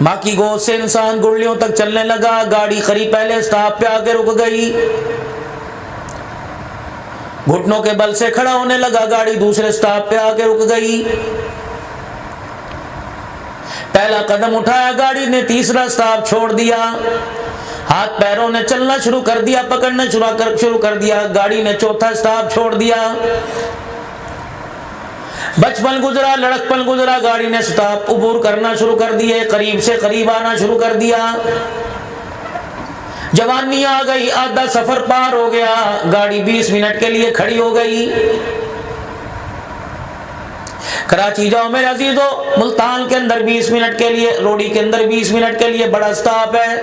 ماں کی گود سے انسان گڑلیوں تک چلنے لگا. گاڑی قریب پہلے سٹاپ پہ آ کے رک گئی. گھٹنوں کے بل سے کھڑا ہونے لگا. گاڑی دوسرے سٹاپ پہ آ کے رک گئی. پہلا قدم اٹھایا, گاڑی نے تیسرا سٹاپ چھوڑ دیا. ہاتھ پیروں نے چلنا شروع کر دیا, پکڑنا شروع کر دیا. گاڑی نے چوتھا سٹاپ چھوڑ دیا. بچپن گزرا, لڑکپن گزرا, گاڑی نے سٹاپ عبور کرنا شروع کر دیے, قریب سے قریب آنا شروع کر دیا. جوانی آ گئی, آدھا سفر پار ہو گیا. گاڑی 20 منٹ کے لیے کھڑی ہو گئی. کراچی جاؤ میرے عزیزو, ملتان کے اندر 20 منٹ کے لیے, روڑی کے اندر 20 منٹ کے لیے بڑا سٹاپ ہے.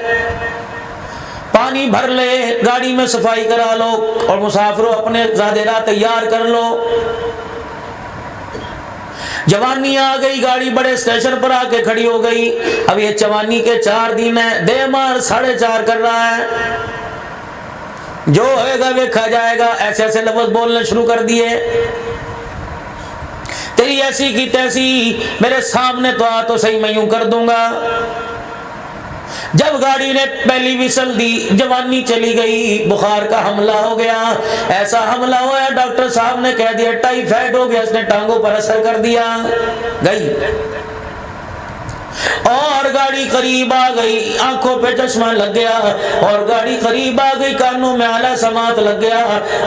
پانی بھر لے, گاڑی میں صفائی کرا لو, اور مسافروں اپنے زیادہ راہ تیار کر لو. جوانی آ گئی, گاڑی بڑے اسٹیشن پر آ کے کھڑی ہو گئی. اب یہ جوانی کے 4 دن ہیں, دے مار 4.5 کر رہا ہے. جو ہوئے گا وہ کھا جائے گا, ایسے ایسے لفظ بولنے شروع کر دیے. تیری ایسی کی تیسی, میرے سامنے تو آ تو صحیح, میں یوں کر دوں گا. جب گاڑی نے پہلی وسل دی, جوانی چلی گئی. بخار کا حملہ ہو گیا. ایسا حملہ ہوا, ڈاکٹر صاحب نے کہہ دیا ٹائیفائڈ ہو گیا, اس نے ٹانگوں پر اثر کر دیا. گئی اور گاڑی قریب آ گئی, آنکھوں پہ چشمہ لگ گیا. اور گاڑی قریب آ گئی, کانوں میں آلہ سماعت لگ گیا.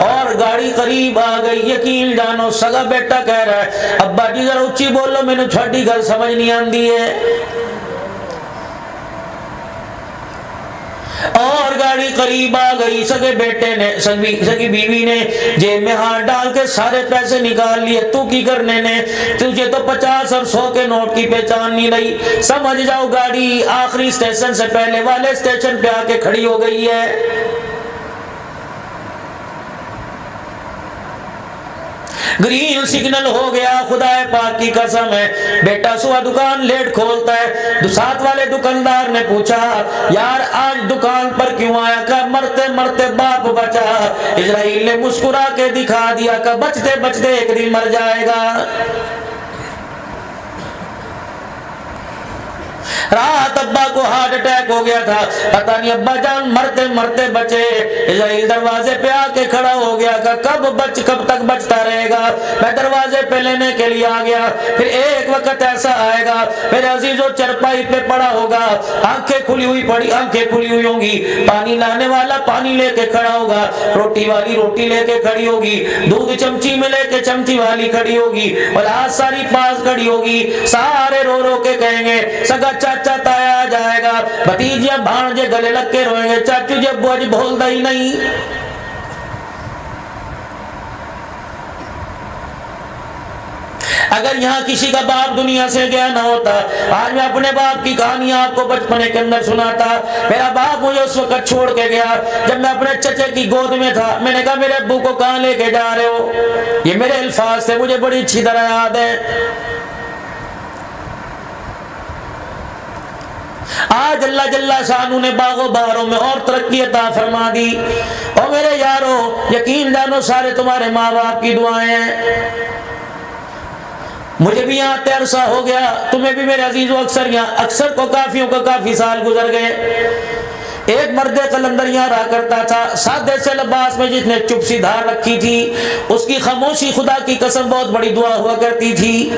اور گاڑی قریب آ گئی, یقین جانو سگا بیٹا کہہ رہا ہے ابا جی ذرا اچھی بولو, مینوں تھوڑی گل سمجھ نہیں آندی ہے. اور گاڑی قریب آ گئی, سگے بیٹے نے, سگی بیوی نے جیب میں ہاتھ ڈال کے سارے پیسے نکال لیے. تو کی کرنے نے, تجھے تو 50 اور 100 کے نوٹ کی پہچان نہیں رہی. سمجھ جاؤ گاڑی آخری اسٹیشن سے پہلے والے اسٹیشن پہ آ کے کھڑی ہو گئی ہے. گرین سگنل ہو گیا. خدا پاک کی قسم ہے, بیٹا صبح دکان لیٹ کھولتا ہے. ساتھ والے دکاندار نے پوچھا یار آج دکان پر کیوں آیا؟ کہ مرتے مرتے باپ بچا. اسرائیل نے مسکرا کے دکھا دیا کہ بچتے بچتے ایک دن مر جائے گا. رات ابا کو ہارٹ اٹیک ہو گیا تھا, پتہ نہیں ابا جان مرتے مرتے بچے. اسرائیل دروازے پہ آ کے کھڑا ہو گیا کہ کب تک بچتا رہے گا. میں دروازے پہ لینے کے لیے آ گیا. پھر ایک وقت ایسا آئے گا میرے عزیزو, چرپائی پہ پڑا ہوگا, آنکھیں کھلی ہوئی ہوں گی. پانی لانے والا پانی لے کے کھڑا ہوگا, روٹی والی روٹی لے کے کھڑی ہوگی, دودھ چمچی میں لے کے چمچی والی کھڑی ہوگی, اولاد ساری پاس کھڑی ہوگی. سارے رو رو کے کہیں گے سگا چاچا تایا آ جائے گا. بھتیجیاں بھانجے گلے لگ کے روئیں گے, چاچو جی ابو اج بولدا ہی نہیں. اگر یہاں کسی کا باپ دنیا سے گیا نہ ہوتا, آج میں اپنے باپ کی کہانی آپ کو بچپنے کے اندر سناتا. میرا باپ مجھے اس وقت چھوڑ کے گیا جب میں اپنے چچے کی گود میں تھا. میں نے کہا میرے ابو کو کہاں لے کے جا رہے ہو؟ یہ میرے الفاظ سے مجھے بڑی اچھی طرح یاد ہے. آج اللہ جل شانہ نے باغ و بہاروں میں اور ترقی عطا فرما دی. اور میرے یارو یقین جانو سارے تمہارے ماں باپ کی دعائیں ہیں. مجھے بھی یہاں عرصہ ہو گیا, تمہیں بھی میرے عزیزو اکثر کو کافیوں کا کافی سال گزر گئے. ایک مرد قلندر یہاں رہا کرتا تھا, سادے سے لباس میں جس نے چپ سی دھار رکھی تھی, اس کی خاموشی خدا کی قسم بہت بڑی دعا ہوا کرتی تھی.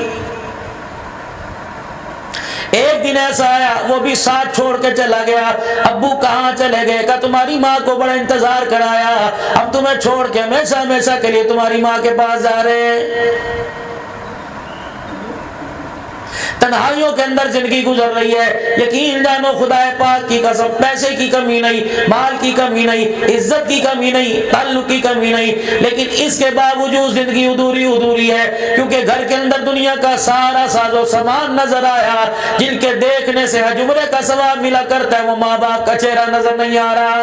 ایک دن ایسا آیا, وہ بھی ساتھ چھوڑ کے چلا گیا. ابو کہاں چلے گئے؟ کہ تمہاری ماں کو بڑا انتظار کرایا, اب تمہیں چھوڑ کے ہمیشہ ہمیشہ کے لیے تمہاری ماں کے پاس جا رہے ہیں. تنہائیوں کے اندر زندگی گزر رہی ہے. یقین جانو خدا پاک کی قسم پیسے کی کمی نہیں, مال کی کمی نہیں, عزت کی کمی نہیں, تعلق کی کمی نہیں, لیکن اس کے باوجود زندگی ادھوری ہے. کیونکہ گھر کے اندر دنیا کا سارا ساز و سامان نظر آیا, جن کے دیکھنے سے حج عمرے کا ثواب ملا کرتا ہے, وہ ماں باپ کا چہرہ نظر نہیں آ رہا.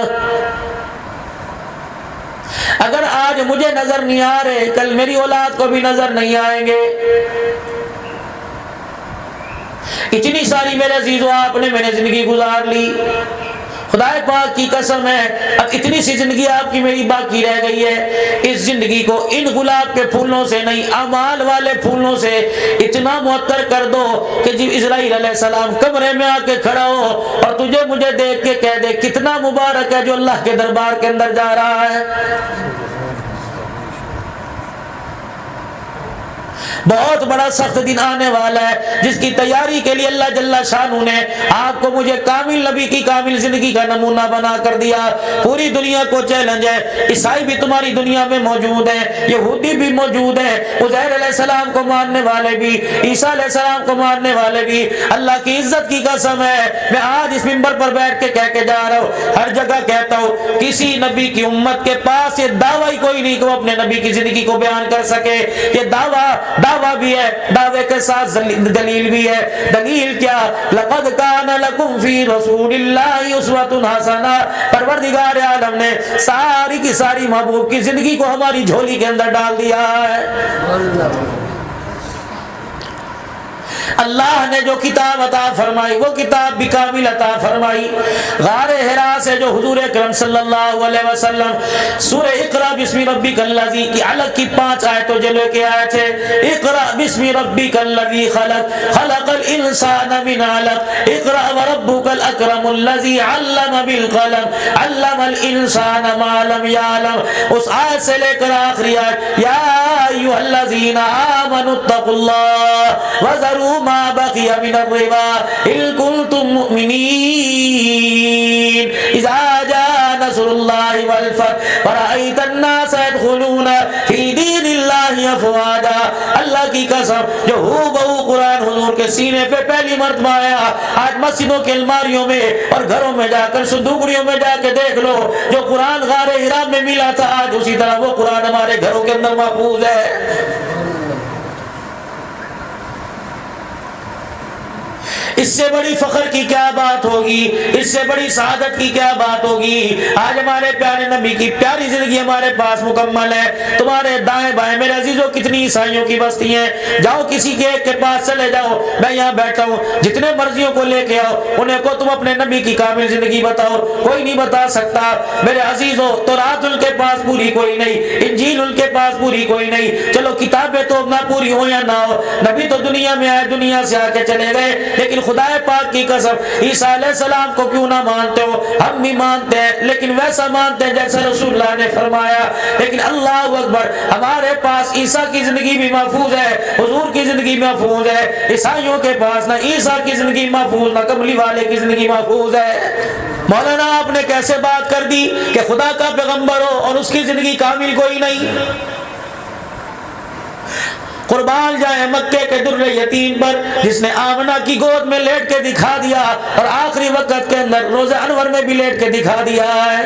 اگر آج مجھے نظر نہیں آ رہے, کل میری اولاد کو بھی نظر نہیں آئیں گے. اتنی ساری میرے عزیزو آپ نے میں نے زندگی گزار لی. خدا پاک کی قسم ہے اب اتنی سی زندگی آپ کی میری باقی رہ گئی ہے، اس زندگی کو ان گلاب کے پھولوں سے نہیں، اعمال والے پھولوں سے اتنا معطر کر دو کہ جب اسرائیل علیہ السلام کمرے میں آ کے کھڑا ہو اور تجھے مجھے دیکھ کے کہہ دے کتنا مبارک ہے جو اللہ کے دربار کے اندر جا رہا ہے۔ بہت بڑا سخت دن آنے والا ہے جس کی تیاری کے لیے اللہ جل شانہ نے آپ کو مجھے کامل نبی کی کامل زندگی کا نمونہ بنا کر دیا۔ پوری دنیا کو چیلنج ہے، عیسائی بھی تمہاری دنیا میں موجود ہیں، یہودی بھی موجود ہیں، عزیر علیہ السلام کو ماننے والے بھی، عیسیٰ علیہ السلام کو ماننے والے بھی۔ اللہ کی عزت کی قسم ہے میں آج اس منبر پر بیٹھ کے کہہ کے جا رہا ہوں، ہر جگہ کہتا ہوں کسی نبی کی امت کے پاس یہ دعویٰ ہی کوئی نہیں کہ وہ اپنے نبی کی زندگی کو بیان کر سکے۔ یہ دعویٰ بھی ہے، دعوے کے ساتھ دلیل بھی ہے۔ دلیل کیا؟ لقد کان لکم فی رسول اللہ اسوۃ حسنہ، پروردگار عالم نے ساری کی ساری محبوب کی زندگی کو ہماری جھولی کے اندر ڈال دیا ہے۔ اللہ نے جو کتاب عطا فرمائی وہ کتاب بھی کامل عطا فرمائی۔ غار حرا سے جو حضور اکرم صلی اللہ علیہ وسلم سورہ اقرا بسم ربک الذی کی الگ کی 5 آیتوں جو لے کے آئے تھے، اقرا بسم ربک الذی خلق خلق الانسان من علق اقرا وربک الاکرم الذی علم بالقلم علم الانسان ما لم يعلم، اس آیت سے لے کر آخری آیت یا ایھا الذین آمنوا اتقوا اللہ وذروا ما بقي من الربا إن كنتم مؤمنين إذا جاء نصر الله والفتح ورأيت الناس يدخلون في دين الله أفواجا۔ اللہ کی قسم جو ہو بہو قرآن حضور کے سینے پہ پہلی مرتبہ آیا، آج مسجدوں کے الماریوں میں اور گھروں میں جا کر صندوقڑیوں میں جا کے دیکھ لو، جو قرآن غار حرا میں ملا تھا آج اسی طرح وہ قرآن ہمارے گھروں کے اندر محفوظ ہے۔ اس سے بڑی فخر کی کیا بات ہوگی، اس سے بڑی سعادت کی کیا بات ہوگی۔ آج ہمارے پیارے نبی کی پیاری زندگی ہمارے پاس مکمل ہے۔ تمہارے دائیں بائیں میرے عزیزوں کتنی عیسائیوں کی بستی ہیں، جاؤ کسی کے ایک کے پاس چلے جاؤ، میں یہاں بیٹھا ہوں، جتنے مرضیوں کو لے کے آؤ، انہیں کو تم اپنے نبی کی کامل زندگی بتاؤ، کوئی نہیں بتا سکتا۔ میرے عزیزوں تورات ان کے پاس پوری کوئی نہیں، انجیل ان کے پاس پوری کوئی نہیں، چلو کتابیں تو نہ پوری ہو یا نہ ہو، نبی تو دنیا میں آئے، دنیا سے آ کے چلے گئے، لیکن خدا پاک کی قسم عیسیٰ علیہ السلام کو کیوں نہ مانتے ہو؟ ہم بھی مانتے ہیں لیکن ویسا مانتے ہیں جیسا رسول اللہ نے فرمایا۔ لیکن اللہ اکبر ہمارے پاس عیسیٰ کی زندگی بھی محفوظ ہے، حضور کی زندگی محفوظ ہے۔ عیسائیوں کے پاس نہ عیسیٰ کی زندگی محفوظ، نہ کملی والے کی زندگی محفوظ ہے۔ مولانا آپ نے کیسے بات کر دی کہ خدا کا پیغمبر ہو اور اس کی زندگی کامل کوئی نہیں؟ قربان جائے مکے کے در یتیم پر جس نے آمنہ کی گود میں لیٹ کے دکھا دیا اور آخری وقت کے اندر روزہ انور میں بھی لیٹ کے دکھا دیا ہے۔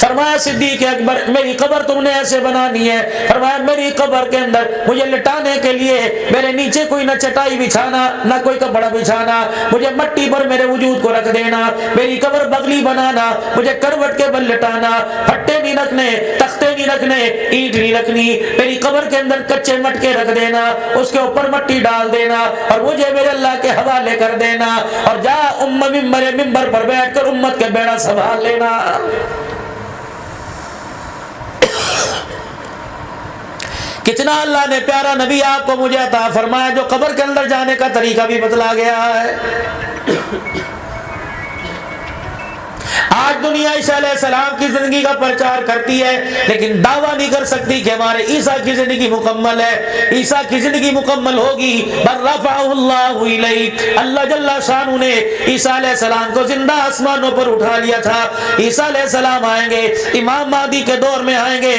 فرمایا صدیق اکبر میری قبر تم نے ایسے بنانی ہے، فرمایا میری قبر کے اندر مجھے لٹانے کے لیے میرے نیچے کوئی نہ چٹائی بچھانا نہ کوئی کپڑا بچھانا، مجھے مٹی پر میرے وجود کو رکھ دینا، میری قبر بغلی بنانا، مجھے کروٹ کے بل لٹانا، پھٹے نہیں رکھنے، تختے نہیں رکھنے، اینٹ نہیں رکھنی، میری قبر کے اندر کچے مٹکے رکھ دینا، اس کے اوپر مٹی ڈال دینا اور مجھے میرے اللہ کے حوالے کر دینا اور جا ممبر پر بیٹھ کر امت کے بیڑا سنبھال لینا۔ کتنا اللہ نے پیارا نبی آپ کو مجھے عطا فرمایا جو قبر کے اندر جانے کا طریقہ بھی بتلا گیا ہے۔ آج دنیا عیسیٰ علیہ السلام کی زندگی کا پرچار کرتی ہے لیکن دعویٰ نہیں کر سکتی کہ ہمارے عیسیٰ کی زندگی مکمل ہے۔ عیسیٰ کی زندگی مکمل ہوگی، بل رفعہ اللہ الیہ، اللہ جل شانہ نے عیسیٰ علیہ السلام کو زندہ آسمانوں پر اٹھا لیا تھا۔ عیسیٰ علیہ السلام آئیں گے، امام مہدی کے دور میں آئیں گے،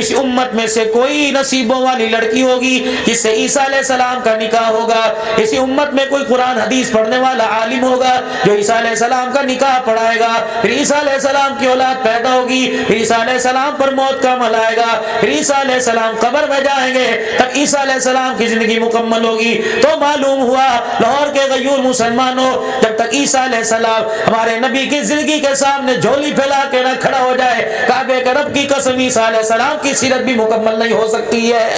اس امت میں سے کوئی نصیبوں والی لڑکی ہوگی جس سے عیسیٰ علیہ السلام کا نکاح ہوگا، اسی امت میں کوئی قرآن حدیث پڑھنے والا عالم ہوگا جو عیسیٰ علیہ السلام کا نکاح پڑھائے گا، پھر عیسیٰ علیہ السلام کی اولاد پیدا ہوگی، پھر عیسیٰ علیہ السلام پر موت کا عمل آئے گا، پھر عیسیٰ علیہ السلام قبر میں جائیں گے، تب عیسیٰ علیہ السلام کی زندگی مکمل ہوگی۔ تو معلوم ہوا لاہور کے غیور مسلمانوں جب تک عیسیٰ علیہ السلام ہمارے نبی کی زندگی کے سامنے جھولی پھیلا کے نہ کھڑا ہو جائے، کعبے کے رب کی قسم عیسیٰ علیہ السلام کی سیرت بھی مکمل نہیں ہو سکتی ہے۔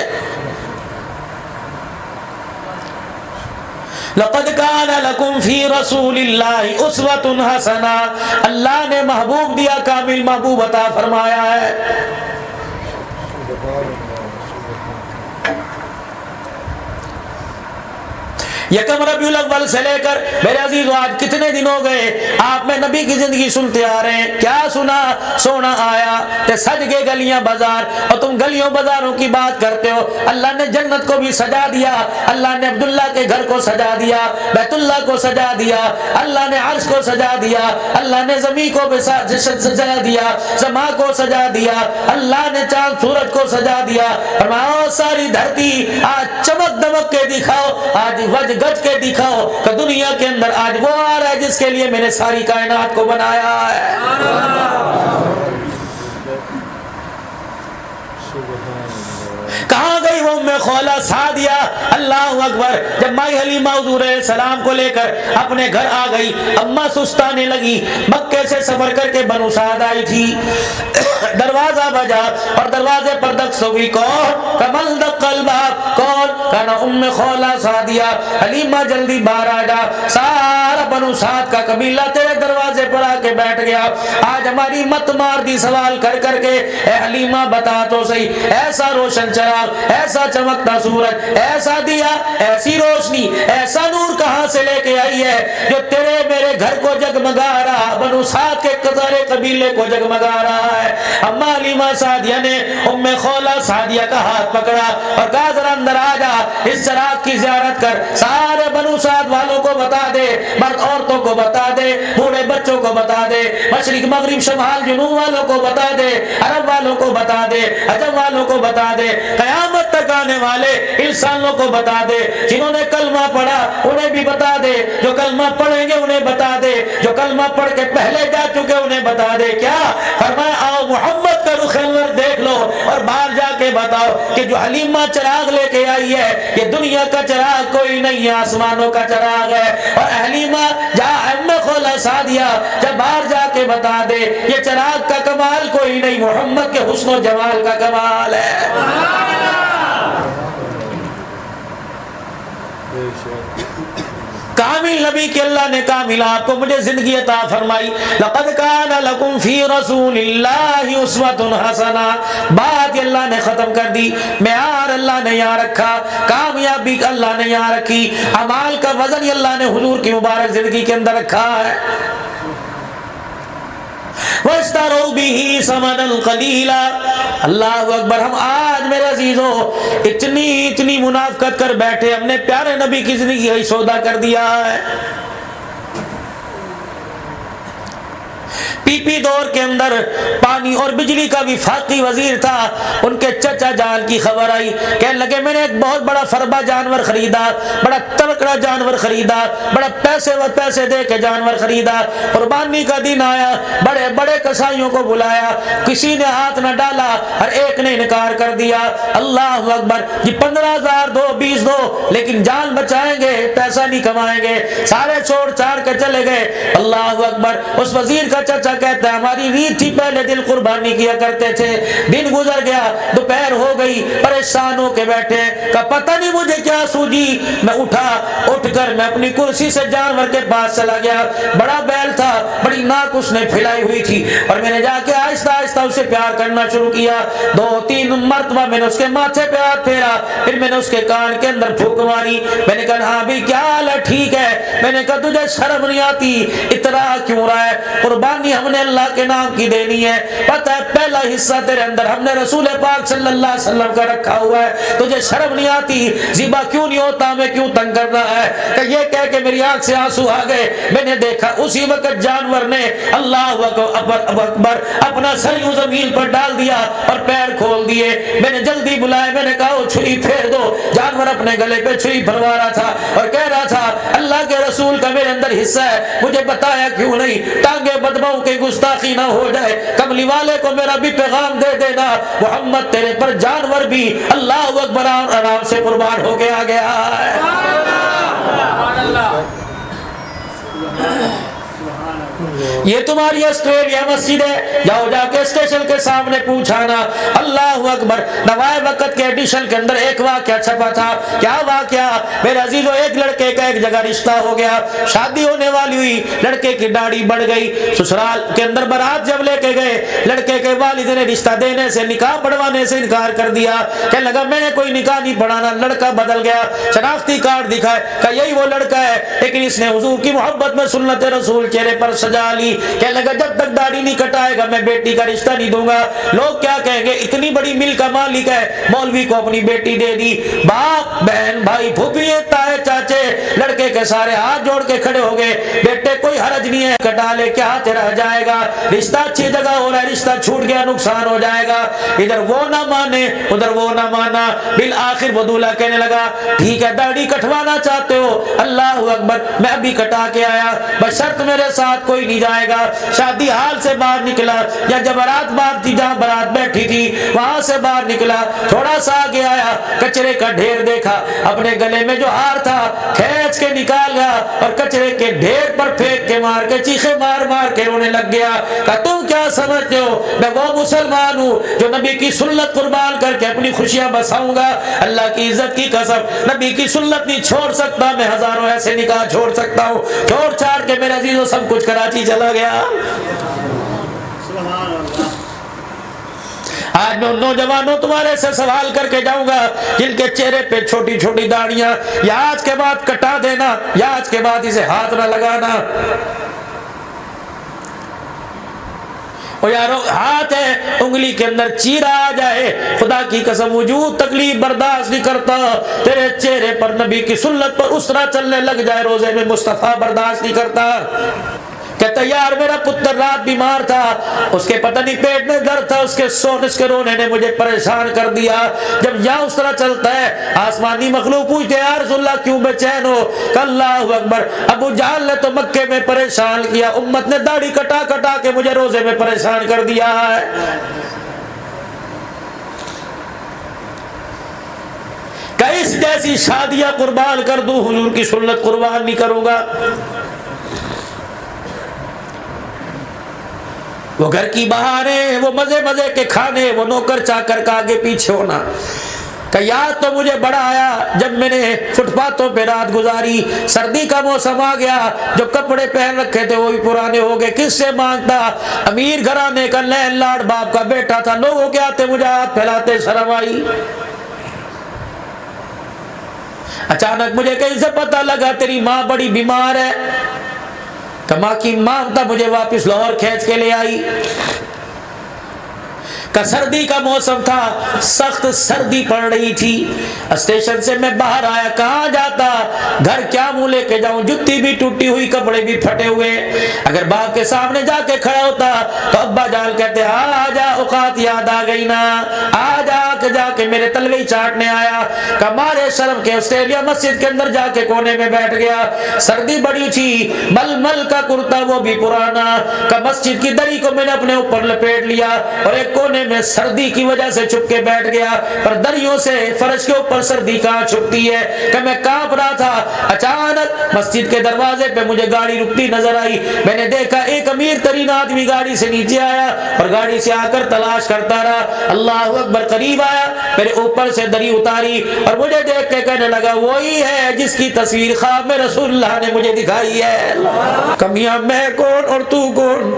لقد کان لکم فی رسول اللہ اسوۃ حسنہ، اللہ نے محبوب دیا، کامل محبوب عطا فرمایا ہے۔ یکم ربیع الاول سے لے کر میرے عزیزو آج کتنے دن ہو گئے آپ میں نبی کی زندگی سنتے آ رہے ہیں، کیا سنا؟ سونا آیا تے سج گئے گلیاں بازار، اور تم گلیوں بازاروں کی بات کرتے ہو۔ اللہ نے جنت کو بھی سجا دیا، اللہ نے عبداللہ کے گھر کو سجا دیا، بیت اللہ کو سجا دیا، اللہ نے عرش کو سجا دیا، اللہ نے زمین کو بھی سجا دیا، سما کو سجا دیا، اللہ نے چاند سورج کو سجا دیا۔ فرمایا ساری دھرتی آج چمک دمک کے دکھاؤ، آج وج گج کے دکھاؤ کہ دنیا کے اندر آج وہ آ رہا ہے جس کے لیے میں نے ساری کائنات کو بنایا ہے۔ کہاں گئی وہ ام خولہ سعدیہ؟ اللہ اکبر! جب مائی حلیمہ حضور علیہ السلام کو لے کر اپنے گھر آ گئی، اماں سستانے لگی، مکے سے سفر کر کے بنو سعد آئی تھی، دروازہ بجا اور دروازے پر دستک ہوئی، کون؟ کمل دق الباب، کون؟ کہنا ام خولہ سعدیہ، حلیمہ جلدی باہر آ جا، سارا بنو سعد کا قبیلہ تیرے دروازے پر آ کے بیٹھ گیا، آج ہماری مت مار دی سوال کر کر کے، اے حلیمہ بتا تو صحیح، ایسا روشن چراغ، ایسا چمکتا سورج، ایسا دیا، ایسی روشنی، ایسا نور کہاں سے لے کے آئی ہے جو تیرے میرے گھر کو جگمگا رہا، بنو سعد کے سارے قبیلے کو جگمگا رہا ہے؟ اما حلیمہ سعدیہ نے ام خولہ سعدیہ کا ہاتھ پکڑا اور کہا ذرا اندر آ جا، اس چراغ کی زیارت کر، سارے بنو سعد والوں کو بتا دے، مرد عورتوں کو بتا دے، بوڑھے بچوں کو بتا دے، مشرق مغرب شمال جنوب والوں کو بتا دے، عرب والوں کو بتا دے، عجم والوں کو بتا دے، قیامت تک آنے والے انسانوں کو بتا دے، جنہوں نے کلمہ پڑھا انہیں بھی بتا دے، جو کلمہ پڑھیں گے انہیں بتا دے، جو کلمہ پڑھ کے پہلے جا چکے انہیں بتا دے۔ کیا فرمایا؟ آؤ محمد کا رخ انور دیکھ لو اور باہر جا کے بتاؤ کہ جو حلیمہ چراغ لے کے آئی ہے یہ دنیا کا چراغ کوئی نہیں ہے، آسمانوں کا چراغ ہے۔ اور حلیمہ جا ام خولہ سعدیہ جب باہر جا کے بتا دے یہ چراغ کا کمال کوئی نہیں، محمد کے حسن و جمال کا کمال ہے۔ کامل نبی کے اللہ نے کامل آپ کو مجھے زندگی عطا فرمائی۔ لقد کان لکم فی رسول اللہ اسوۃ حسنہ، بات اللہ نے ختم کر دی، معیار اللہ نے یہاں رکھا، کامیابی اللہ نے یہاں رکھی، اعمال کا وزن اللہ نے حضور کی مبارک زندگی کے اندر رکھا ہے۔ وَاشْتَرَوْا بِهِ ثَمَنًا قَلِيلًا، اللہ اکبر! ہم آج میرے عزیزوں اتنی منافقت کر بیٹھے، ہم نے پیارے نبی کی زندگی ہی سودا کر دیا ہے۔ پی پی دور کے اندر پانی اور بجلی کا وفاقی وزیر تھا، ان کے چچا جان کی خبر آئی، کہنے لگے میں نے ایک بہت بڑا فربا جانور خریدا، بڑا تڑکڑا جانور خریدا، بڑا پیسے دے کے جانور خریدا، قربانی کا دن آیا، بڑے بڑے کسائیوں کو بلایا، کسی نے ہاتھ نہ ڈالا، ہر ایک نے انکار کر دیا۔ اللہ اکبر! یہ 15,000 دو، 20 دو، لیکن جان بچائیں گے، پیسہ نہیں کمائیں گے، سارے چھوڑ چھاڑ کے چلے گئے۔ اللہ اکبر! اس وزیر کا چچا کہتا ہے ہماری ریت تھی پہلے دل قربانی کیا کرتے تھے، دن گزر گیا، دوپہر ہو گئی، پریشان ہو کے بیٹھے، کہ پتہ نہیں مجھے کیا سوجی، میں اٹھ کر میں اپنی کرسی سے جانور کے پاس چلا گیا، بڑا بیل تھا، بڑی ناک اس نے پھیلائی ہوئی تھی، اور میں نے جا کے آہستہ آہستہ اسے پیار کرنا شروع کیا، 2-3 مرتبہ میں نے اس کے ماتھے پہ ہاتھ پھیرا، پھر میں نے اس کے کان کے اندر پھونک ماری، میں نے کہا ہاں بھی کیا حال ہے؟ ٹھیک ہے؟ میں نے کہا تجھے شرم نہیں آتی؟ اتنا کیوں رہا ہے؟ قربانی ہم نے اللہ کے نام کی دینی ہے، پتہ ہے پہلا حصہ تیرے اندر ہم نے رسول پاک صلی اللہ علیہ وسلم کا رکھا ہوا ہے، تجھے شرم نہیں آتی؟ ذبح کیوں نہیں ہوتا؟ میں کیوں تنگ کر رہا ہے؟ کہ یہ کہہ کے میری آنکھ سے آنسو آ گئے، میں نے دیکھا اسی وقت جانور نے اللہ اکبر اپنا سر یوں زمین پر ڈال دیا اور پیر کھول دیے۔ میں نے جلدی بلایا، میں نے کہا وہ چھری پھیر دو، جانور اپنے گلے پہ چھری بھروا رہا تھا اور کہہ رہا تھا اللہ کے رسول کا میرے اندر حصہ ہے، مجھے بتایا کیوں نہیں؟ ٹانگے بدباؤں کی گستاخی نہ ہو جائے، کملی والے کو میرا بھی پیغام دے دینا، محمد تیرے پر جانور بھی اللہ اکبر آرام سے قربان ہو کے آ گیا ہے۔ یہ تمہاری آسٹریلیا مسجد ہے، جاؤ جا کے اسٹیشن کے سامنے پوچھانا۔ اللہ اکبر۔ نوائے وقت کے ایڈیشن کے اندر ایک واقعہ چھپا تھا۔ کیا واقعہ؟ میرے عزیزو، ایک لڑکے کا ایک جگہ رشتہ ہو گیا، شادی ہونے والی ہوئی، لڑکے کی داڑھی بڑھ گئی، سسرال کے اندر بارات جب لے کے گئے، لڑکے کے والد نے رشتہ دینے سے، نکاح پڑھوانے سے انکار کر دیا۔ کہنے لگا میں نے کوئی نکاح نہیں پڑھانا۔ لڑکا بدل گیا، شناختی کارڈ دکھائے، کہا یہی وہ لڑکا ہے، لیکن اس نے حضور کی محبت میں سنت رسول چہرے پر سجا لی۔ کہنے لگا جب تک داڑھی نہیں کٹائے گا میں بیٹی کا رشتہ نہیں دوں گا۔ لوگ کیا کہیں گے، اتنی بڑی مل کا مالک ہے، مولوی کو اپنی بیٹی دے دی۔ باپ، بہن، بھائی، پھوپھی، تائے، چاچے لڑکے کے سارے ہاتھ جوڑ کے کھڑے ہو گئے، بیٹے کوئی حرج نہیں ہے، کٹا لے، کیا ہاتھ رہ جائے گا، رشتہ اچھی جگہ ہو رہا ہے، رشتہ چھوٹ گیا نقصان ہو جائے گا۔ ادھر وہ نہ مانے، ادھر وہ نہ مانا۔ بالآخر وہ دولہا کہنے لگا ٹھیک ہے، داڑھی کٹوانا چاہتے ہو، اللہ اکبر، میں ابھی کٹا کے آیا، بشرط میرے ساتھ کوئی نہیں جائے گا۔ شادی حال سے باہر نکلا، یا جب بارات باہر تھی، جہاں بارات بیٹھی تھی وہاں سے باہر نکلا، تھوڑا سا آگے آیا، کچرے کا ڈھیر دیکھا، اپنے گلے میں جو ہار تھا کھینچ کے نکال گیا اور کچرے کے ڈھیر پر پھینک کے مار کے چیخے مار مار کے رونے لگ گیا۔ کہا تم کیا سمجھتے ہو میں وہ مسلمان ہوں جو نبی کی سنت قربان کر کے اپنی خوشیاں بساؤں گا؟ اللہ کی عزت کی قسم، نبی کی سنت نہیں چھوڑ سکتا میں، ہزاروں ایسے نکاح چھوڑ سکتا ہوں، چھوڑ چھاڑ کے میرے عزیزوں سب کچھ کراچی چلا گیا۔ آج میں ان نوجوانوں تمہارے سے سوال کر کے جاؤں گا جن کے چہرے پہ چھوٹی چھوٹی داڑیاں، یا آج کے بعد کٹا دینا، یا آج کے بعد اسے ہاتھ نہ لگانا۔ یارو ہاتھ ہے، انگلی کے اندر چیرا آ جائے، خدا کی قسم وجود تکلیف برداشت نہیں کرتا، تیرے چہرے پر نبی کی سنت پر اسرا چلنے لگ جائے، روزے میں مصطفیٰ برداشت نہیں کرتا۔ کہتا یار میرا پتر رات بیمار تھا، اس کے پتہ نہیں پیٹ میں درد تھا، اس کے رونے نے مجھے پریشان کر دیا۔ جب یہاں اس طرح چلتا ہے، آسمانی مخلوق پوچھتے یا رسول اللہ کیوں بے چین ہو؟ کہ اللہ اکبر، ابو جہل نے تو مکے میں پریشان کیا، امت نے داڑھی کٹا کٹا کے مجھے روزے میں پریشان کر دیا ہے۔ کہ اس جیسی شادیاں قربان کر دوں، حضور کی سنت قربان نہیں کروں گا۔ وہ گھر کی بہاریں، وہ مزے مزے کے کھانے، وہ نوکر چاکر کا آگے پیچھے ہونا۔ کہ یاد تو مجھے بڑا آیا جب میں نے فٹ پاتھوں پہ رات گزاری، سردی کا موسم آ گیا، جو کپڑے پہن رکھے تھے وہ بھی پرانے ہو گئے، کس سے مانگتا؟ امیر گھرانے کا لین لاڈ باپ کا بیٹا تھا، لوگوں کے آتے مجھے ہاتھ پھیلاتے شرم آئی۔ اچانک مجھے کہیں سے پتہ لگا تیری ماں بڑی بیمار ہے، کہ ماں کی مانگتا مجھے واپس لاہور کھینچ کے لے آئی۔ کہ سردی کا موسم تھا، سخت سردی پڑ رہی تھی، اسٹیشن سے میں باہر آیا، کہاں جاتا، گھر کیا منہ لے کے جاؤں، جتی بھی ٹوٹی ہوئی، کپڑے بھی پھٹے ہوئے۔ اگر باپ کے سامنے جا کے کھڑا ہوتا تو ابا جان کہتے آ جا، اوقات یاد آ گئی نا، آ جا کے میرے تلوی چاٹنے آیا۔ کہ مارے شرم کے آسٹریلیا مسجد کے اندر جا کے کونے میں بیٹھ گیا، سردی بڑی تھی، مل کا کرتا وہ بھی پرانا، کہ مسجد کی دری کو میں نے اپنے اوپر لپیٹ لیا اور ایک کونے میں سردی کی وجہ سے چھپ کے بیٹھ گیا، پر دریوں سے فرش کے اوپر سردی کہاں چھپتی ہے، کہ میں کانپ رہا تھا۔ اچانک مسجد کے دروازے پہ مجھے گاڑی رکتی نظر آئی، میں نے دیکھا ایک امیر ترین آدمی گاڑی سے نیچے آیا اور گاڑی سے آ کر تلاش کرتا رہا، اللہ اکبر، قریب آیا، میرے اوپر سے دری اتاری اور مجھے دیکھ کے کہنے لگا وہی ہے جس کی تصویر خواب میں رسول اللہ نے مجھے دکھائی ہے۔ کمیاں میں کون اور تو کون؟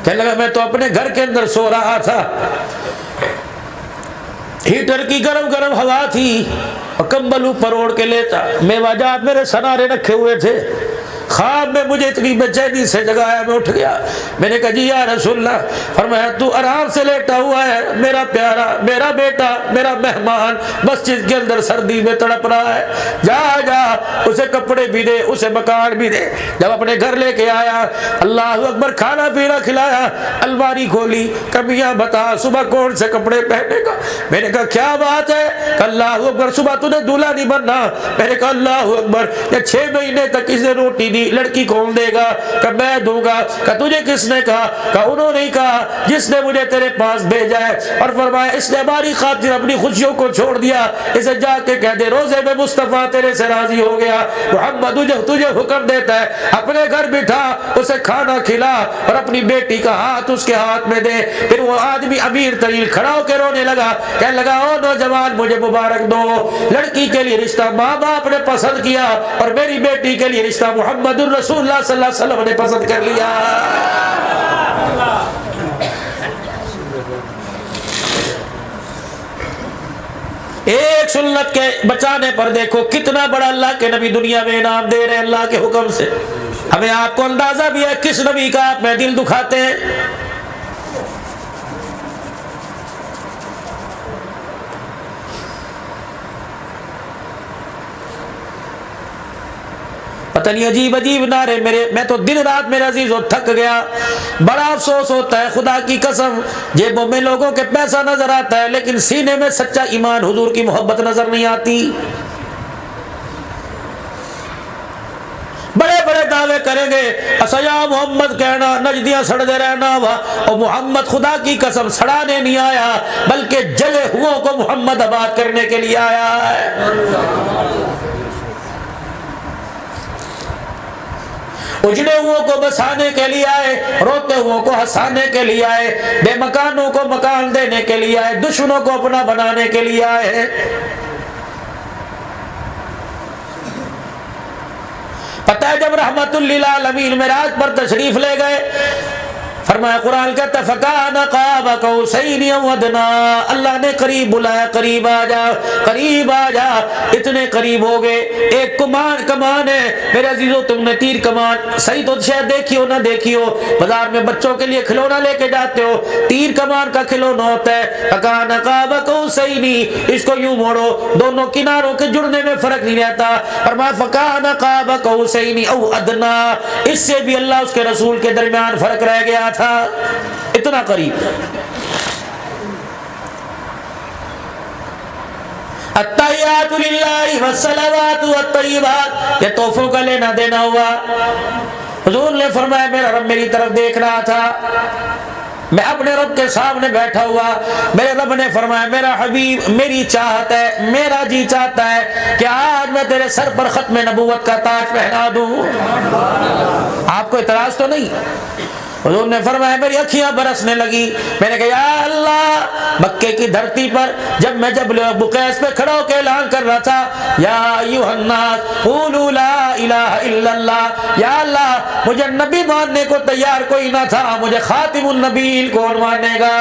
کہنے لگا میں تو اپنے گھر کے اندر سو رہا تھا، ہیٹر کی گرم گرم ہوا تھی اور کمبل اوپر اوڑھ کے لیتا، میوہ جات میرے سنارے رکھے ہوئے تھے، خواب میں مجھے اتنی بے چینی سے جگایا، میں اٹھ گیا، میں نے کہا جی یا رسول اللہ، فرمایا تو آرام سے لیٹا ہوا ہے، میرا پیارا، میرا بیٹا، میرا مہمان مسجد کے اندر سردی میں تڑپ رہا ہے، جا اسے کپڑے بھی دے، اسے مکان بھی دے۔ جب اپنے گھر لے کے آیا، اللہ اکبر، کھانا پینا کھلایا، الماری کھولی، کمیاں بتا صبح کون سے کپڑے پہنے گا؟ میں نے کہا کیا بات ہے؟ کہ اللہ اکبر، صبح تُو نے دولہا نہیں بننا۔ میں نے کہا اللہ اکبر، 6 مہینے تک اسے روٹی نہیں لڑکی کون دے گا؟ کہ میں دوں گا۔ کہ تجھے کس نے کہا؟ کہ انہوں نے کہا جس نے مجھے تیرے پاس بھیجا ہے، اور فرمایا اس نے ہماری خاطر اپنی خوشیوں کو چھوڑ دیا، اسے جا کے کہہ دے روزے میں مصطفیٰ تیرے سے راضی ہو گیا۔ محمد تجھے حکم دیتا ہے اپنے گھر بٹھا، اسے کھانا کھلا اور اپنی بیٹی کا ہاتھ اس کے ہاتھ میں دے۔ پھر وہ آدمی امیر ترین کھڑا ہو کے رونے لگا، کہنے لگا او نوجوان مجھے مبارک دو، لڑکی کے لیے رشتہ ماں باپ نے پسند کیا اور میری بیٹی کے لیے رشتہ محمد الرسول اللہ صلی اللہ علیہ وسلم نے پسند کر لیا۔ ایک سنت کے بچانے پر دیکھو کتنا بڑا اللہ کے نبی دنیا میں انعام دے رہے ہیں اللہ کے حکم سے۔ ہمیں آپ کو اندازہ بھی ہے کس نبی کا آپ میں دل دکھاتے ہیں؟ پتہ نہیں عجیب عجیب نعرے میں تو دن رات میرے عزیزو تھک گیا۔ بڑا افسوس ہوتا ہے خدا کی قسم، جیبوں میں لوگوں کے پیسہ نظر آتا ہے لیکن سینے میں سچا ایمان حضور کی محبت نظر نہیں آتی۔ بڑے بڑے دعوے کریں گے اسیا محمد کہنا، نجدیاں سڑتے رہنا، اور محمد خدا کی قسم سڑانے نہیں آیا بلکہ جلے ہوں کو محمد آباد کرنے کے لیے آیا ہے۔ اجڑے ہوں کو بسانے کے لیے آئے، روتے ہوں کو ہنسانے کے لیے آئے، بے مکانوں کو مکان دینے کے لیے آئے، دشمنوں کو اپنا بنانے کے لیے آئے۔ پتہ ہے جب رحمت للعالمین معراج پر تشریف لے گئے، فرمایا قرآن کہتا ہے فَكَانَ قَابَ قَوْسَيْنِ أَوْ أَدْنَىٰ، اللہ نے قریب بلایا، قریب آ جا، قریب آ جا۔ اتنے قریب ہو گئے، ایک کمان ہے میرے عزیزو، تم نے تیر کمان صحیح تو شاید دیکھی ہو نہ دیکھی ہو، بازار میں بچوں کے لیے کھلونا لے کے جاتے ہو، تیر کمان کا کھلونا ہوتا ہے۔ فَكَانَ قَابَ قَوْسَيْنِ، اس کو یوں موڑو دونوں کناروں کے جڑنے میں فرق نہیں رہتا، فرمایا فَكَانَ قَابَ قَوْسَيْنِ أَوْ أَدْنَىٰ، اس سے بھی اللہ اس کے رسول کے درمیان فرق رہ گیا تھا، اتنا قریب۔ التحیات للہ والصلوات والطیبات، یہ تحفوں کا لینا دینا ہوا۔ حضور نے فرمایا میرا رب میری طرف دیکھ رہا تھا، میں اپنے رب کے سامنے بیٹھا ہوا، میرے رب نے فرمایا میرا حبیب میری چاہت ہے، میرا جی چاہتا ہے کہ آج میں تیرے سر پر ختم نبوت کا تاج پہنا دوں۔ آپ کو اعتراض تو نہیں؟ حضور نے فرمایا میری اکھیاں برسنے لگی، میں نے کہا یا اللہ، مکے کی دھرتی پر جب میں جبل بقیس پہ کھڑا ہو کے اعلان کر رہا تھا یا ایھا الناس قولوا لا الہ الا اللہ، یا اللہ مجھے نبی ماننے کو تیار کوئی نہ تھا، مجھے خاتم النبیین کون مانے گا،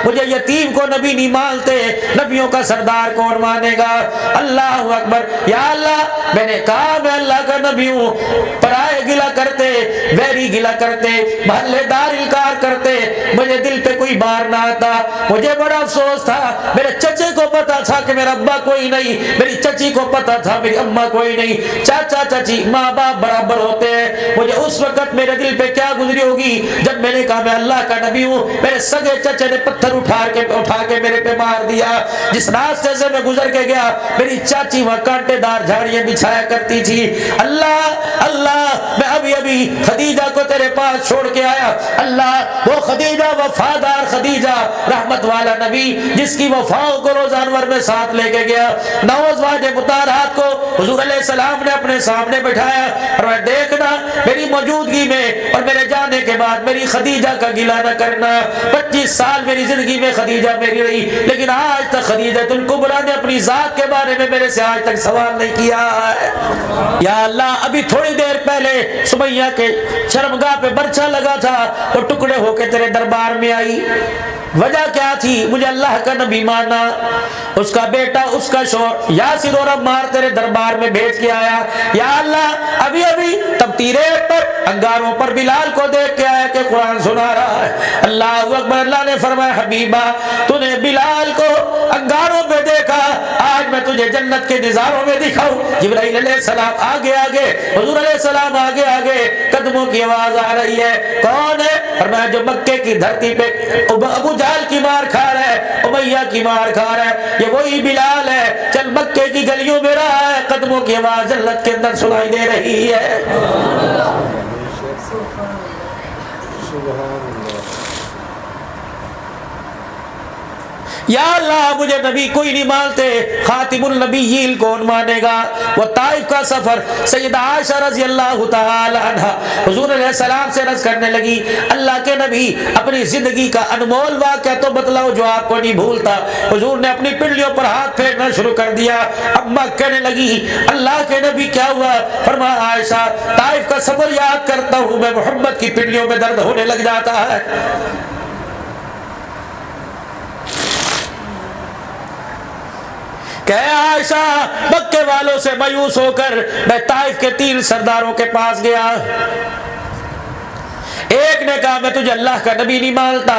مجھے یتیم کو نبی نہیں مانتے، نبیوں کا سردار کون مانے گا، اللہ اکبر، یا اللہ میں نے کہا میں اللہ کا نبی ہوں، پرائے گلا کرتے، ویری گلا کرتے، محلے دار انکار کرتے، مجھے دل پہ کوئی بار نہ آتا، مجھے بڑا افسوس تھا، میرے چچے کو پتا تھا کہ میرا ابا کوئی نہیں، میری چچی کو پتا تھا میری اماں کوئی نہیں، چاچا چچی ماں باپ برابر ہوتے ہیں، مجھے اس وقت میرے دل پہ کیا گزری ہوگی جب میں نے کہا میں اللہ کا نبی ہوں، میرے سگے چچے نے پتھر اٹھا کے میرے پہ مار دیا، جس راستے سے میں گزر کے گیا میری چاچی وہاں کانٹے دار جھاڑیاں بچھایا کرتی تھی، اللہ اللہ میں ابھی خدیجہ کو تیرے پاس چھوڑ کے آیا، اللہ وہ خدیجہ وفادار خدیجہ رحمت والا نبی جس کی وفاؤں کو روزہ انور میں ساتھ لے کے گیا، 9 ازواج مطہرات کو حضور علیہ السلام نے اپنے سامنے بٹھایا اور میں دیکھنا میری موجودگی میں اور میرے جانے کے بعد میری خدیجہ کا گلہ نہ کرنا، 25 سال میری زندگی میں خدیجہ میری رہی لیکن آج تک خدیجہ الکبریٰ نے اپنی ذات کے بارے میں میرے سے آج تک سوال نہیں کیا ہے۔ یا اللہ ابھی تھوڑی دیر پہلے سمیہ کے شرمگاہ پہ برچھا لگا تھا، وہ ٹکڑے ہو کے تیرے دربار میں آئی، وجہ کیا تھی؟ مجھے اللہ کا نبی مانا، اس کا بیٹا اس کا شوہر یاسر اور عمار تیرے دربار میں بھیج کے آیا، یا اللہ ابھی تب تیرے پر انگاروں پر بلال کو دیکھ کے آیا کہ قرآن سنا رہا ہے، اللہ اکبر، اللہ نے فرمایا حبیبہ تو نے بلال کو انگاروں پہ دیکھا، آج میں تجھے جنت کے نظاروں میں دکھاؤں۔ جبرائیل علیہ السلام آگے آگے، حضور علیہ السلام آگے آگے، قدموں کی آواز آ رہی ہے، کون ہے؟ فرمایا جو مکے کی دھرتی پہ ابو جہل کی مار کھا رہا ہے، امیہ کی مار کھا رہا ہے، یہ وہی بلال ہے، چل مکے کی گلیوں میں رہا ہے، قدموں کی آواز جنت کے اندر سنائی دے رہی ہے۔ یا اللہ مجھے نبی کوئی نہیں مانتے، خاتم النبیین کون مانے گا؟ وہ طائف کا سفر، سیدہ عائشہ رضی اللہ تعالی عنہ حضور علیہ السلام سے عرض کرنے لگی اللہ کے نبی اپنی زندگی کا انمول واقعہ تو بتلاؤ جو آپ کو نہیں بھولتا۔ حضور نے اپنی پنڈلیوں پر ہاتھ پھیرنا شروع کر دیا۔ اما کہنے لگی اللہ کے نبی کیا ہوا؟ فرمایا عائشہ طائف کا سفر یاد کرتا ہوں میں محمد کی پنڈلیوں میں درد ہونے لگ جاتا ہے۔ کہ عائشہ مکے والوں سے مایوس ہو کر میں طائف کے 3 سرداروں کے پاس گیا۔ ایک نے کہا میں تجھے اللہ کا نبی نہیں مانتا،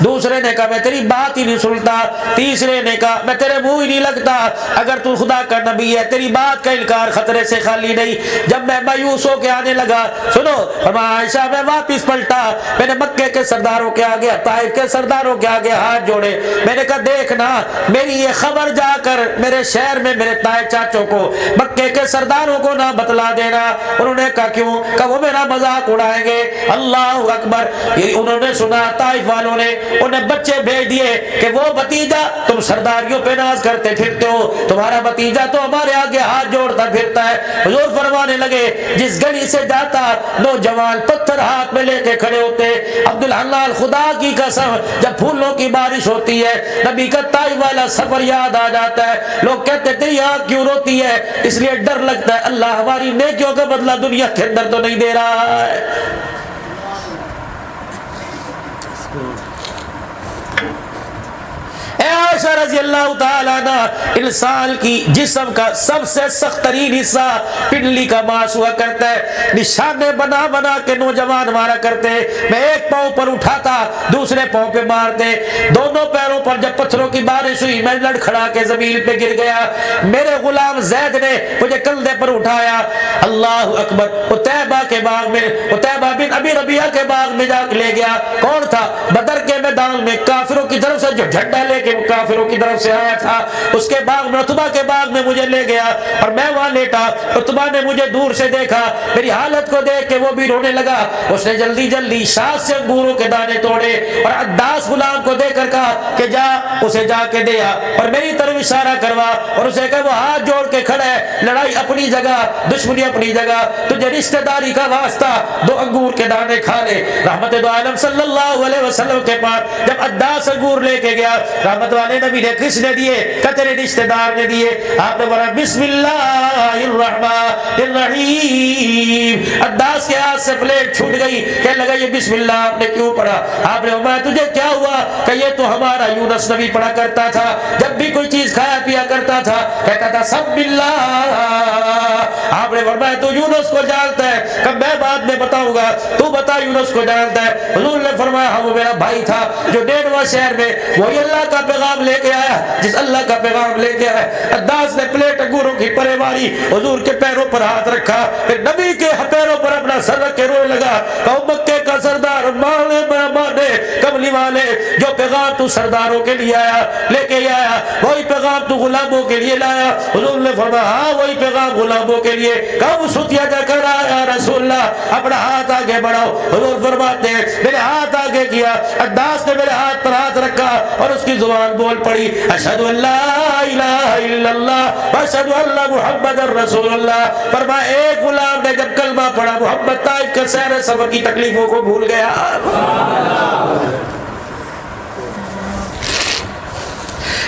دوسرے نے کہا میں تیری بات ہی نہیں سنتا، تیسرے نے کہا میں تیرے منہ ہی نہیں لگتا، اگر تو خدا کا نبی ہے تیری بات کا انکار خطرے سے خالی نہیں۔ جب میں مایوس ہو کے آنے لگا، سنو عائشہ میں واپس پلٹا، میں نے مکے کے سرداروں کے آگے طائف کے سرداروں کے آگے ہاتھ جوڑے، میں نے کہا دیکھنا میری یہ خبر جا کر میرے شہر میں میرے تائے چاچوں کو مکے کے سرداروں کو نہ بتلا دینا۔ انہوں نے کہا کیوں؟ کہ وہ میرا مذاق اڑائیں گے۔ اللہ اکبر، انہوں نے سنا طائف والوں نے انہیں بچے بھیج دیے کہ وہ بھتیجا تم سرداریوں پہ ناز کرتے پھرتے ہو، تمہارا بھتیجا تو ہمارے آگے ہاتھ جوڑتا پھرتا ہے۔ حضور فرمانے لگے جس گلی سے جاتا نوجوان پتھر ہاتھ میں لے کے کھڑے ہوتے۔ عبدالحنان خدا کی قسم جب پھولوں کی بارش ہوتی ہے نبی کا طائف والا سفر یاد آ جاتا ہے۔ لوگ کہتے تیری آنکھ کیوں روتی ہے؟ اس لیے ڈر لگتا ہے اللہ ہماری نیکیوں کا بدلہ دنیا کے اندر تو نہیں دے رہا ہے۔ عائشہ رضی اللہ تعالیٰ عنہ انسان کی جسم کا سب سے سخت ترین حصہ پنڈلی کا ماس ہوا کرتا ہے، نشانے بنا بنا کے نوجوان مارا کرتے۔ میں ایک پاؤں پر اٹھاتا دوسرے پاؤں پہ مارتے، دونوں پیروں پر جب پتھروں کی بارش ہوئی میں لڑکھڑا کے زمین پہ گر گیا۔ میرے غلام زید نے مجھے کندھے پر اٹھایا۔ اللہ اکبر، عتیبہ کے باغ میں، عتیبہ بن ابی ربیعہ کے باغ میں جا کے لے گیا۔ کون تھا؟ بدر کے میدان میں کافروں کی طرف سے جو جھنڈا لے کے کافروں کی طرف سے آیا تھا، اس کے باغ میں عتبہ کے باغ میں مجھے لے گیا اور میں وہاں لیٹا۔ عتبہ نے مجھے دور سے دیکھا، میری حالت کو دیکھ کے وہ بھی رونے لگا۔ اس نے جلدی جلدی شاخ سے انگوروں کے دانے توڑے اور عداس غلام کو دے کر کہا کہ جا اسے جا کے دیا اور میری طرف اشارہ کروا اور اسے کہا وہ ہاتھ جوڑ کے کھڑا ہے، لڑائی اپنی جگہ دشمنی اپنی جگہ، تجھے رشتہ داری کا واسطہ 2 انگور کے دانے کھا لے۔ رحمت دو عالم صلی اللہ علیہ وسلم کے پاس جب عداس انگور لے کے گیا، رحمت والے نبی نے کس نے دیے؟ کہ تیرے رشتہ دار نے دیے۔ آپ نے فرمایا بسم اللہ الرحمن الرحیم۔ عداس کے ہاتھ سے پلیٹ چھوٹ گئی، کہنے لگا یہ بسم اللہ آپ نے کیوں پڑھا؟ آپ نے فرمایا تجھے کیا ہوا؟ کہ یہ تو ہمارا یونس نبی پڑھا کرتا تھا، جب بھی کوئی چیز کھایا پیا کرتا تھا کہتا تھا سب باللہ۔ آپ نے فرمایا تو یونس کو جانتا ہے؟ کہ میں بعد میں بتاؤں گا، تو بتا یونس کو جانتا ہے؟ حضور نے فرمایا ہاں وہ میرا بھائی تھا جو ڈیڑواں شہر میں وہی اللہ کا پیغام لے کے آیا جس اللہ کا پیغام لے کے آیا۔ عداس نے پلیٹ انگوروں کی پرے ماری، حضور کے پیروں پر ہاتھ رکھا، پھر نبی کے پیروں پر اپنا سر رکھ کے رونے لگا کہ مکے کا سردار مانے مانے کملی والے جو پیغام تو سرداروں کے لیے آیا لے کے آیا وہی پیغام تو غلاموں کے لیے لایا۔ حضور نے فرمایا ہاں وہی پیغام غلاموں کے لیے۔ کب ستیا جا کر آیا رسول اللہ اپنا ہاتھ آگے بڑھاؤ۔ حضور فرماتے ہیں میں نے ہاتھ آگے کیا، عداس نے میرے ہاتھ پر ہاتھ رکھا اور اس کی زبان بول پڑی اشہد ان لا الہ الا اللہ واشہد ان محمد رسول اللہ۔ فرمایا ایک غلام نے جب کلمہ پڑھا محمد طائف کے سیر سفر کی تکلیفوں کو بھول گیا۔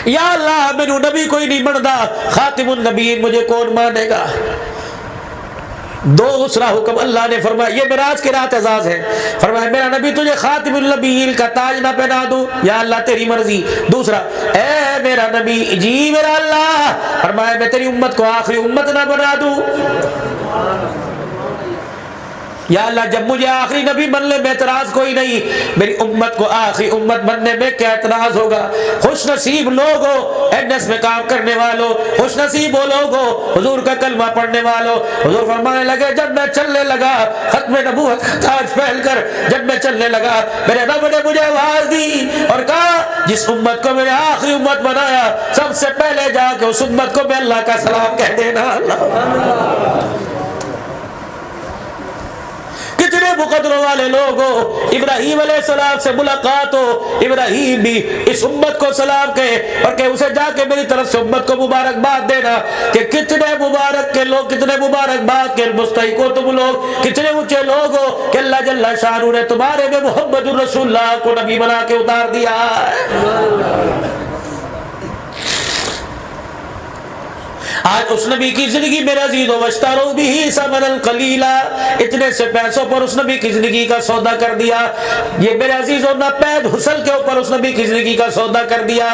یا اللہ میرے نبی کوئی نہیں بنتا، خاتم النبیین مجھے کون مانے گا؟ دوسرا حکم اللہ نے فرمایا، یہ معراج کی رات اعزاز ہے، فرمایا میرا نبی تجھے خاتم النبیین کا تاج نہ پہنا دوں؟ یا اللہ تیری مرضی۔ دوسرا اے میرا نبی جی میرا اللہ، فرمایا میں تیری امت کو آخری امت نہ بنا دوں؟ یا اللہ جب مجھے آخری نبی بننے میں اعتراض کوئی نہیں، میری امت کو آخری امت بننے میں کیا اعتراض ہوگا؟ خوش نصیب لوگ ہو NS میں کام کرنے والوں، خوش نصیب ہو لوگ ہو حضور کا کلمہ پڑھنے والوں۔ حضور فرمانے لگے جب میں چلنے لگا ختم نبوت کا تاج پہن کر جب میں چلنے لگا، میرے رب نے مجھے آواز دی اور کہا جس امت کو میں نے آخری امت بنایا سب سے پہلے جا کے اس امت کو میں اللہ کا سلام کہہ دینا۔ کتنے مقدروں والے لوگ ہو، ابراہیم علیہ السلام سے ملاقات ہو، ابراہیم بھی اس امت کو سلام کہے اور کہ اسے جا کے میری طرف سے امت کو مبارکباد دینا کہ کتنے مبارک کے لوگ، کتنے مبارکباد کے مستحق ہو تم لوگ، کتنے اونچے لوگ ہو کہ اللہ جل شانہ نے تمہارے میں محمد الرسول اللہ کو نبی بنا کے اتار دیا ہے۔ آج اس نبی کی زندگی میرے عزیزو واشتروا بہ ثمنا قلیلا، اتنے سے پیسوں پر اس نبی کی زندگی کا سودا کر دیا۔ یہ میرے عزیزو ناپید حسن کے اوپر اس نبی کی زندگی کا سودا کر دیا۔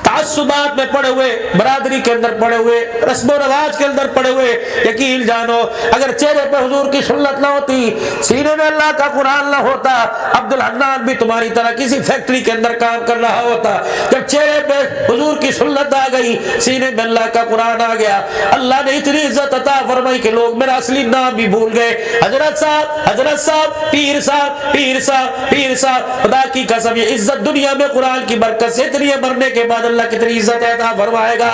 تعصبات میں پڑے ہوئے، برادری کے اندر پڑے ہوئے، رسم و رواج کے اندر پڑے ہوئے، یقین جانو اگر چہرے پہ حضور کی سنت نہ ہوتی، سینے میں اللہ کا قرآن نہ ہوتا، عبد الحنان بھی تمہاری طرح کسی فیکٹری کے اندر کام کر رہا ہوتا۔ جب چہرے پہ حضور کی سنت آ گئی، سینے میں اللہ کا قرآن آ گیا، اللہ نے اتنی عزت عطا فرمائی کہ لوگ میرا اصلی نام بھی بھول گئے۔ حضرت صاحب، پیر صاحب، پیر صاحب، پیر صاحب، خدا کی قسم یہ عزت دنیا میں قرآن کی برکت سے اتنی ہے، مرنے کے بعد اللہ کتنی عزت عطا فرمائے گا۔